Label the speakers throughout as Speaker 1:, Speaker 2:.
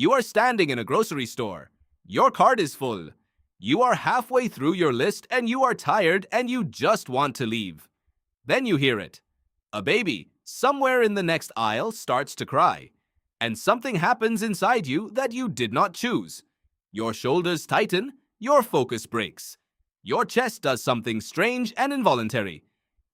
Speaker 1: You are standing in a grocery store. Your cart is full. You are halfway through your list and you are tired and you just want to leave. Then you hear it. A baby, somewhere in the next aisle, starts to cry. And something happens inside you that you did not choose. Your shoulders tighten, your focus breaks. Your chest does something strange and involuntary.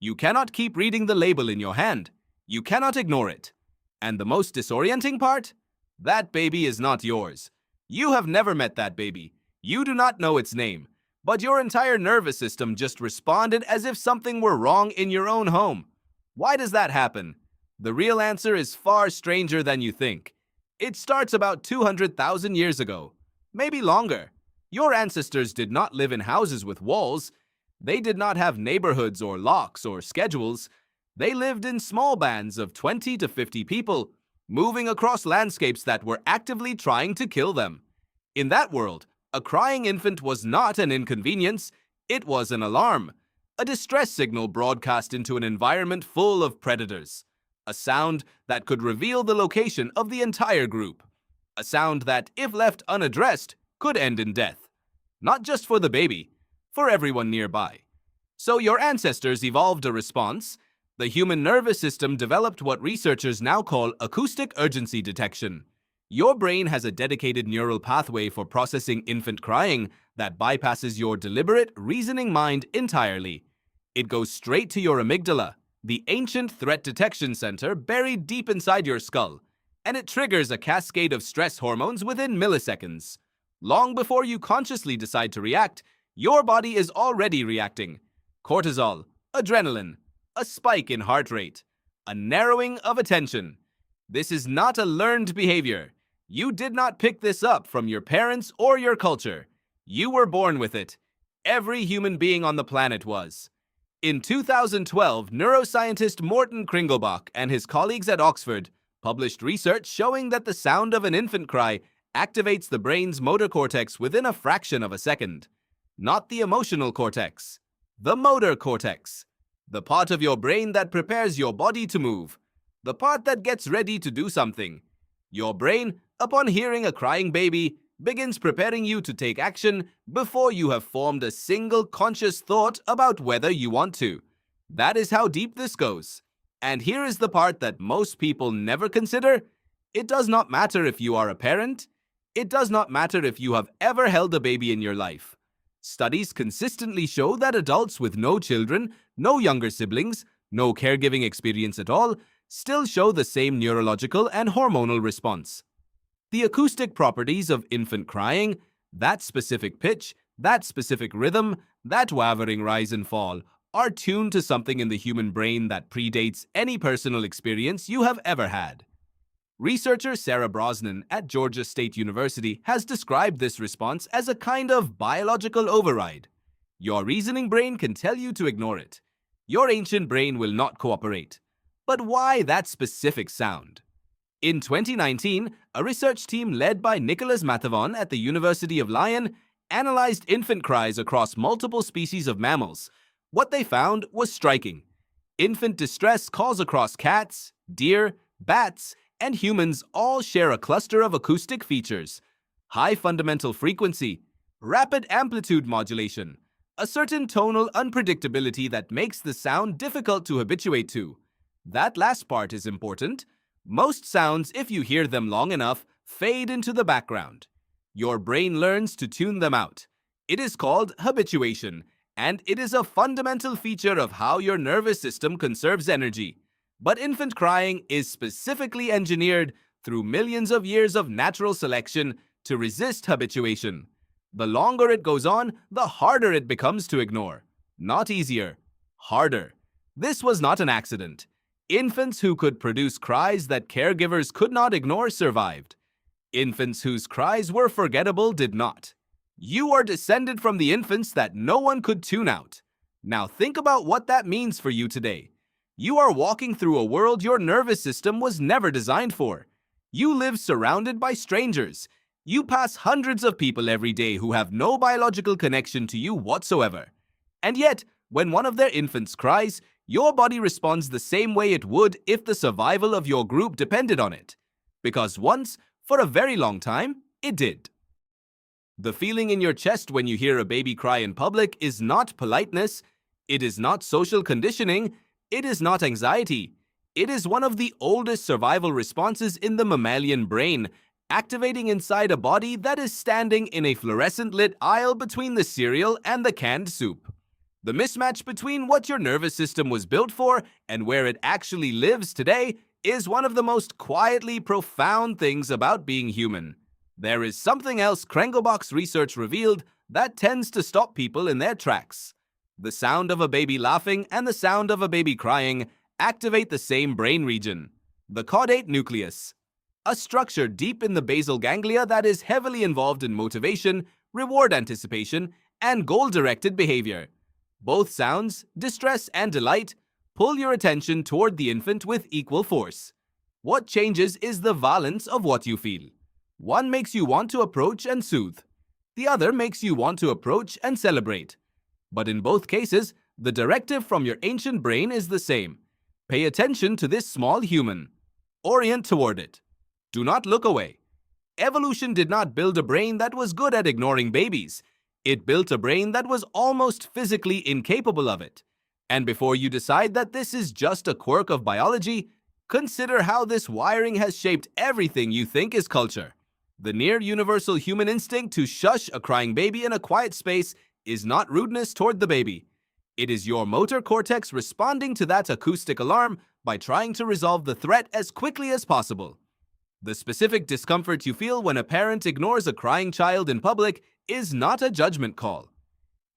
Speaker 1: You cannot keep reading the label in your hand. You cannot ignore it. And the most disorienting part? That baby is not yours. You have never met that baby. You do not know its name. But your entire nervous system just responded as if something were wrong in your own home. Why does that happen? The real answer is far stranger than you think. It starts about 200,000 years ago. Maybe longer. Your ancestors did not live in houses with walls. They did not have neighborhoods or locks or schedules. They lived in small bands of 20 to 50 people, moving across landscapes that were actively trying to kill them. In that world, a crying infant was not an inconvenience, it was an alarm, a distress signal broadcast into an environment full of predators, a sound that could reveal the location of the entire group, a sound that, if left unaddressed, could end in death. Not just for the baby, for everyone nearby. So your ancestors evolved a response. The human nervous system developed what researchers now call acoustic urgency detection. Your brain has a dedicated neural pathway for processing infant crying that bypasses your deliberate, reasoning mind entirely. It goes straight to your amygdala, the ancient threat detection center buried deep inside your skull, and it triggers a cascade of stress hormones within milliseconds. Long before you consciously decide to react, your body is already reacting. Cortisol, adrenaline, a spike in heart rate, a narrowing of attention. This is not a learned behavior. You did not pick this up from your parents or your culture. You were born with it. Every human being on the planet was. In 2012, neuroscientist Morten Kringelbach and his colleagues at Oxford published research showing that the sound of an infant cry activates the brain's motor cortex within a fraction of a second. Not the emotional cortex, the motor cortex. The part of your brain that prepares your body to move. The part that gets ready to do something. Your brain, upon hearing a crying baby, begins preparing you to take action before you have formed a single conscious thought about whether you want to. That is how deep this goes. And here is the part that most people never consider. It does not matter if you are a parent. It does not matter if you have ever held a baby in your life. Studies consistently show that adults with no children, no younger siblings, no caregiving experience at all, still show the same neurological and hormonal response. The acoustic properties of infant crying, that specific pitch, that specific rhythm, that wavering rise and fall, are tuned to something in the human brain that predates any personal experience you have ever had. Researcher Sarah Brosnan at Georgia State University has described this response as a kind of biological override. Your reasoning brain can tell you to ignore it. Your ancient brain will not cooperate. But why that specific sound? In 2019, a research team led by Nicholas Mathavon at the University of Lyon analyzed infant cries across multiple species of mammals. What they found was striking. Infant distress calls across cats, deer, bats, and humans all share a cluster of acoustic features: high fundamental frequency, rapid amplitude modulation, a certain tonal unpredictability that makes the sound difficult to habituate to. That last part is important. Most sounds, if you hear them long enough, fade into the background. Your brain learns to tune them out. It is called habituation, and it is a fundamental feature of how your nervous system conserves energy. But infant crying is specifically engineered through millions of years of natural selection to resist habituation. The longer it goes on, the harder it becomes to ignore. Not easier, harder. This was not an accident. Infants who could produce cries that caregivers could not ignore survived. Infants whose cries were forgettable did not. You are descended from the infants that no one could tune out. Now think about what that means for you today. You are walking through a world your nervous system was never designed for. You live surrounded by strangers. You pass hundreds of people every day who have no biological connection to you whatsoever. And yet, when one of their infants cries, your body responds the same way it would if the survival of your group depended on it. Because once, For a very long time, it did. The feeling in your chest when you hear a baby cry in public is not politeness, it is not social conditioning, it is not anxiety. It is one of the oldest survival responses in the mammalian brain, activating inside a body that is standing in a fluorescent-lit aisle between the cereal and the canned soup. The mismatch between what your nervous system was built for and where it actually lives today is one of the most quietly profound things about being human. There is something else Kringelbach's research revealed that tends to stop people in their tracks. The sound of a baby laughing and the sound of a baby crying activate the same brain region, the caudate nucleus, a structure deep in the basal ganglia that is heavily involved in motivation, reward anticipation, and goal-directed behavior. Both sounds, distress and delight, pull your attention toward the infant with equal force. What changes is the valence of what you feel. One makes you want to approach and soothe. The other makes you want to approach and celebrate. But in both cases, the directive from your ancient brain is the same. Pay attention to this small human. Orient toward it. Do not look away. Evolution did not build a brain that was good at ignoring babies. It built a brain that was almost physically incapable of it. And before you decide that this is just a quirk of biology, consider how this wiring has shaped everything you think is culture. The near-universal human instinct to shush a crying baby in a quiet space is not rudeness toward the baby. It is your motor cortex responding to that acoustic alarm by trying to resolve the threat as quickly as possible. The specific discomfort you feel when a parent ignores a crying child in public is not a judgment call.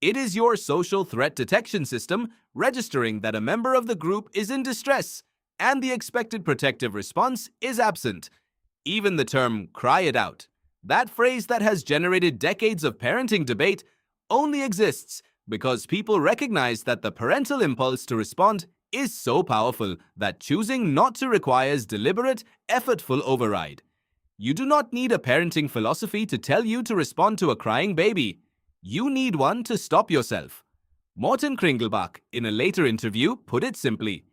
Speaker 1: It is your social threat detection system registering that a member of the group is in distress and the expected protective response is absent. Even the term "cry it out," that phrase that has generated decades of parenting debate, only exists because people recognize that the parental impulse to respond is so powerful that choosing not to requires deliberate, effortful override. You do not need a parenting philosophy to tell you to respond to a crying baby. You need one to stop yourself. Morten Kringelbach, in a later interview, put it simply.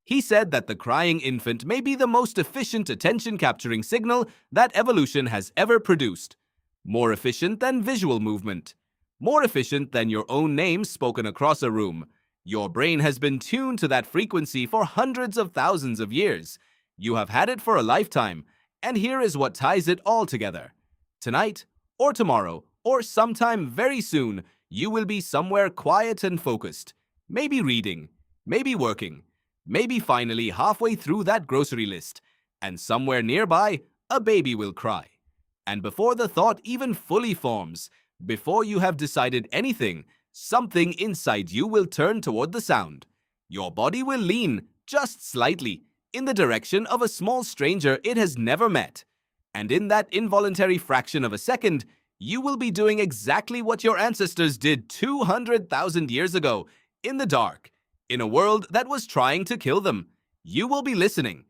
Speaker 1: He said that the crying infant may be the most efficient attention-capturing signal that evolution has ever produced. More efficient than visual movement. More efficient than your own name spoken across a room. Your brain has been tuned to that frequency for hundreds of thousands of years. You have had it for a lifetime, and here is what ties it all together. Tonight, or tomorrow, or sometime very soon, you will be somewhere quiet and focused. Maybe reading, maybe working, maybe finally halfway through that grocery list, and somewhere nearby, a baby will cry. And before the thought even fully forms, before you have decided anything, something inside you will turn toward the sound. Your body will lean, just slightly, in the direction of a small stranger it has never met. And in that involuntary fraction of a second, you will be doing exactly what your ancestors did 200,000 years ago, in the dark, in a world that was trying to kill them. You will be listening.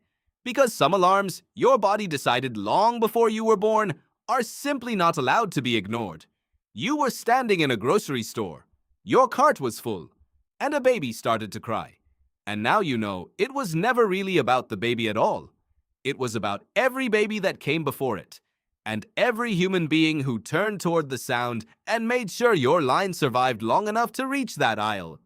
Speaker 1: Because some alarms your body decided long before you were born are simply not allowed to be ignored. You were standing in a grocery store. Your cart was full, and a baby started to cry. And now you know it was never really about the baby at all. It was about every baby that came before it, and every human being who turned toward the sound and made sure your line survived long enough to reach that aisle.